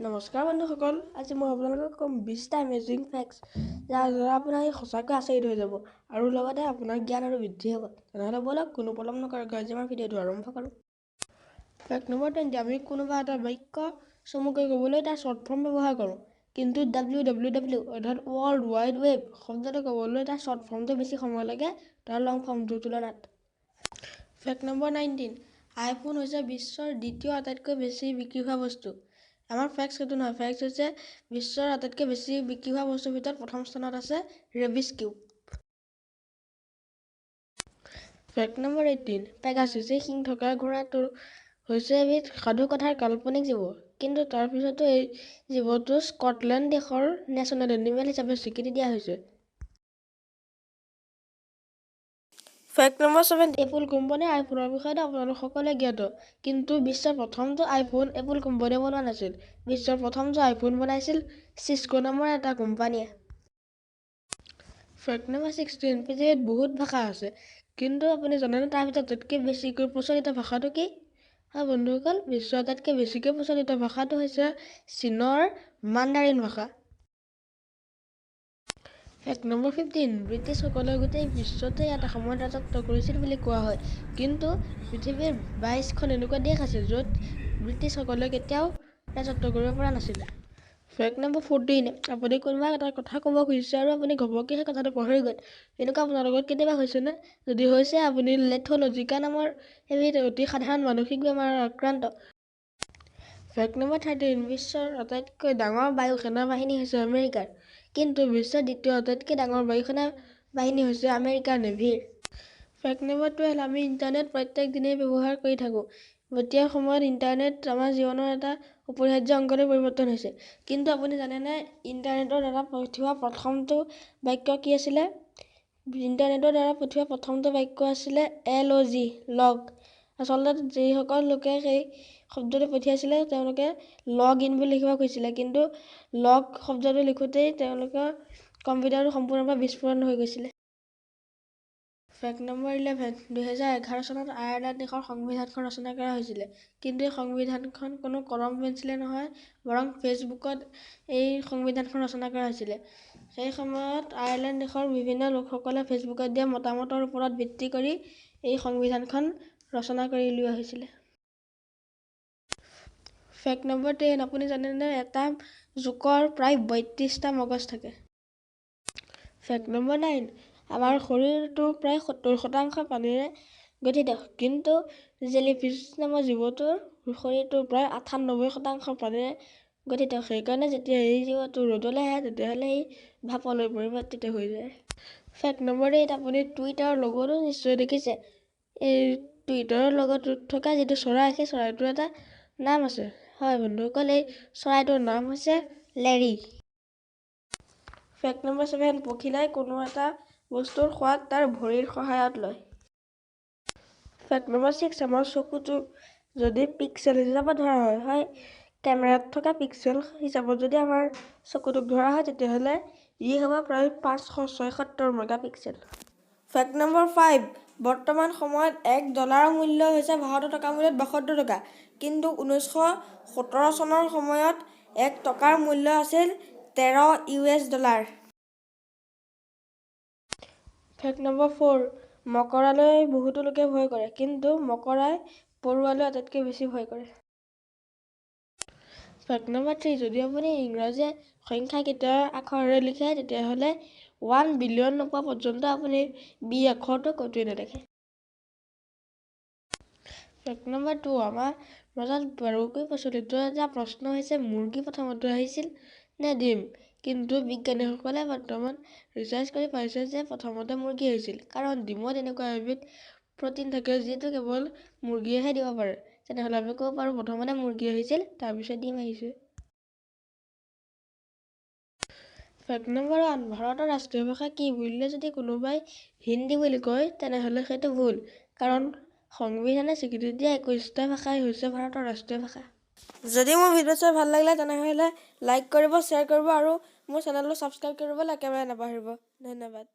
নমস্কাৰ বন্ধুসকল, আজি মই আপোনালোকক ক'ম 20টা এমেজিং ফেক্টছ যাৰ দ্বাৰা আপোনাৰ সঁচাকৈ আচৰিত হৈ যাব আৰু লগতে আপোনাৰ জ্ঞান আৰু বৃদ্ধি হ'ব। তেনেহ'লে ব'লক কোনো পলম নকৰাকৈ আজি আমাৰ ভিডিঅ'টো আৰম্ভ কৰোঁ। ফেক্ট নম্বৰ 20, আমি কোনোবা এটা বাক্য চমুকৈ ক'বলৈ তাৰ শ্বৰ্ট ফৰ্ম ব্যৱহাৰ কৰোঁ, কিন্তু WWW অৰ্থাৎ ৱৰ্ল্ড ৱাইড ৱেব শব্দটো ক'বলৈ তাৰ শ্বৰ্ট ফৰ্মটো বেছি সময় লাগে তাৰ লং ফৰ্মটোৰ তুলনাত। ফেক্ট নম্বৰ 19, আইফোন হৈছে বিশ্বৰ দ্বিতীয় আটাইতকৈ বেছি বিক্ৰী হোৱা বস্তু। আমাৰ ফেক্টছ সেইটো নহয়, ফেক্টছ হৈছে বিশ্বৰ আটাইতকৈ বেছি বিক্ৰী হোৱা বস্তুৰ ভিতৰত প্ৰথম স্থানত আছে Rubik's cube. Fact number 18, Pegasus এই শিং থকা ঘোঁৰাটো হৈছে এবিধ সাধুকথাৰ কাল্পনিক জীৱ, কিন্তু তাৰ পিছতো এই জীৱটো স্কটলেণ্ড দেশৰ নেশ্যনেল এনিমেল হিচাপে স্বীকৃতি দিয়া হৈছে। ফেক্ট নম্বৰ 7, এপল কোম্পানীৰ আইফোনৰ বিষয়ে আপোনালোক সকলোৱে জ্ঞাত, কিন্তু বিশ্বৰ প্ৰথমটো আইফোন এপল কোম্পানীয়ে বনোৱা নাছিল। বিশ্বৰ প্ৰথমটো আইফোন বনাইছিল চিস্কো নামৰ এটা কোম্পানীয়ে। ফেক্ট নম্বৰ 16, পৃথিৱীত বহুত ভাষা আছে, কিন্তু আপুনি জানেনে তাৰ ভিতৰত আটাইতকৈ বেছিকৈ প্ৰচলিত ভাষাটো কি? হয় বন্ধুসকল, বিশ্বৰ আটাইতকৈ বেছিকৈ প্ৰচলিত ভাষাটো হৈছে চীনৰ মাণ্ডাৰিন ভাষা। ফেক্ট নম্বৰ 15, ব্ৰিটিছসকলে গোটেই বিশ্বতে এটা সময়ত ৰাজত্ব কৰিছিল বুলি কোৱা হয়, কিন্তু পৃথিৱীৰ 22খন এনেকুৱা দেশ আছে য'ত ব্ৰিটিছসকলে কেতিয়াও ৰাজত্ব কৰিব পৰা নাছিল। ফেক্ট নম্বৰ 14, আপুনি কোনোবা এটা কথা ক'ব খুজিছে আৰু আপুনি ঘপককৈ সেই কথাটো পাহৰি গ'ল। এনেকুৱা আপোনাৰ লগত কেতিয়াবা হৈছেনে? যদি হৈছে, আপুনি লেথলজিকা নামৰ এবিধ অতি সাধাৰণ মানসিক বেমাৰৰ আক্ৰান্ত। ফেক্ট নম্বৰ 13, বিশ্বৰ আটাইতকৈ ডাঙৰ বায়ু সেনা বাহিনী হৈছে আমেৰিকাৰ, কিন্তু বিশ্বৰ দ্বিতীয় আটাইতকৈ ডাঙৰ বায়ু সেনা বাহিনী হৈছে আমেৰিকাৰ নেভিৰ। ফেক্ট নম্বৰ 12, আমি ইণ্টাৰনেট প্ৰত্যেক দিনেই ব্যৱহাৰ কৰি থাকোঁ। বৰ্তমান সময়ত ইণ্টাৰনেট আমাৰ জীৱনৰ এটা অপৰিহাৰ্য অংগলৈ পৰিৱৰ্তন হৈছে, কিন্তু আপুনি জানেনে ইণ্টাৰনেটৰ দ্বাৰা পঠিওৱা প্ৰথমটো বাক্য কি আছিলে? ইণ্টাৰনেটৰ দ্বাৰা পঠিওৱা প্ৰথমটো বাক্য আছিলে LOG, লগ। আচলতে যিসকল লোকে সেই শব্দটো পঠিয়াইছিলে তেওঁলোকে লগ ইন বুলি লিখিব খুজিছিলে, কিন্তু লগ শব্দটো লিখোঁতেই তেওঁলোকৰ কম্পিউটাৰটো সম্পূৰ্ণৰূপে বিস্ফোৰণ হৈ গৈছিলে। ফেক্ট নম্বৰ 11, 2011 চনত আয়াৰলেণ্ড দেশৰ সংবিধানখন ৰচনা কৰা হৈছিলে, কিন্তু এই সংবিধানখন কোনো কলম পেঞ্চিলে নহয়, বৰং ফেচবুকত এই সংবিধানখন ৰচনা কৰা হৈছিলে। সেই সময়ত আয়াৰলেণ্ড দেশৰ বিভিন্ন লোকসকলে ফেচবুকত দিয়া মতামতৰ ওপৰত ভিত্তি কৰি এই সংবিধানখন ৰচনা কৰি উলিওৱা হৈছিলে। ফেক্ট নম্বৰ 10, আপুনি জানেনে এটা জোকৰ প্ৰায় 32টা মগজ থাকে। ফেক্ট নম্বৰ 9, আমাৰ শৰীৰটো প্ৰায় 70% পানীৰে গঠিত, কিন্তু জেলিফিছ নামৰ জীৱটোৰ শৰীৰটো প্ৰায় 98% পানীৰে গঠিত। সেইকাৰণে যেতিয়া এই জীৱটো ৰ'দলৈ আহে তেতিয়াহ'লে ই ভাপলৈ পৰিৱৰ্তিত হৈ যায়। ফেক্ট নম্বৰ 8, আপুনি টুইটাৰৰ লগতো নিশ্চয় দেখিছে। এই টুইটাৰৰ লগটোত থকা যিটো চৰাই, সেই চৰাইটোৰ এটা নাম আছে। হয় বন্ধুসকল, এই চৰাইটোৰ নাম হৈছে লেৰী। ফেক্ট নম্বৰ 7, পখিলাই কোনো এটা বস্তুৰ সোৱাদ তাৰ ভৰিৰ সহায়ত লয়। ফেক্ট নম্বৰ 6, আমাৰ চকুটো যদি পিক্সেল হিচাপত ধৰা হয়, কেমেৰাত থকা পিক্সেল হিচাপত যদি আমাৰ চকুটোক ধৰা হয় তেতিয়াহ'লে ই হ'ব প্ৰায় 576 মেগাপিক্সেল। ফেক্ট নম্বৰ 5, বৰ্তমান সময়ত $1 মূল্য হৈছে ভাৰতৰ টকা মূল্যত 72 টকা, কিন্তু 1917 চনৰ সময়ত $1 মূল্য আছিল $13। ফেক্ট নম্বৰ 4, মকৰালৈ বহুতো লোকে ভয় কৰে, কিন্তু মকৰাই পৰুৱালৈ আটাইতকৈ বেছি ভয় কৰে। ফেক্ট নম্বৰ 3, যদি আপুনি ইংৰাজী সংখ্যাকেইটা আখৰেৰে লিখে তেতিয়াহ'লে 1 বিলিয়ন নোপোৱা পৰ্যন্ত আপুনি বি আখৰটো ক'তোৱে নেদেখে। ফেক্ট নম্বৰ 2, আমাৰ মাজত বাৰুকৈ প্ৰচলিত এটা প্ৰশ্ন হৈছে মুৰ্গী প্ৰথমতে আহিছিল নে ডিম? কিন্তু বিজ্ঞানীসকলে বৰ্তমান ৰিচাৰ্চ কৰি পাইছে যে প্ৰথমতে মুৰ্গী আহিছিল, কাৰণ ডিমত এনেকুৱা এবিধ প্ৰ'টিন থাকে যিটো কেৱল মুৰ্গীয়েহে দিব পাৰে। তেনেহ'লে আমি ক'ব পাৰোঁ প্ৰথমতে মুৰ্গী আহিছিল, তাৰপিছত ডিম আহিছে। ফেক্ট নম্বৰ 1, ভাৰতৰ ৰাষ্ট্ৰীয় ভাষা কি বুলিলে যদি কোনোবাই হিন্দী বুলি কয় তেনেহ'লে সেইটো ভুল, কাৰণ সংবিধানে স্বীকৃতি দিয়া 21টা ভাষাই হৈছে ভাৰতৰ ৰাষ্ট্ৰীয় ভাষা। যদি মোৰ ভিডিঅ' চাই ভাল লাগিলে তেনেহ'লে লাইক কৰিব, শ্বেয়াৰ কৰিব আৰু মোৰ চেনেলটো ছাবস্ক্ৰাইব কৰিবলৈ একেবাৰে নাপাহৰিব। ধন্যবাদ।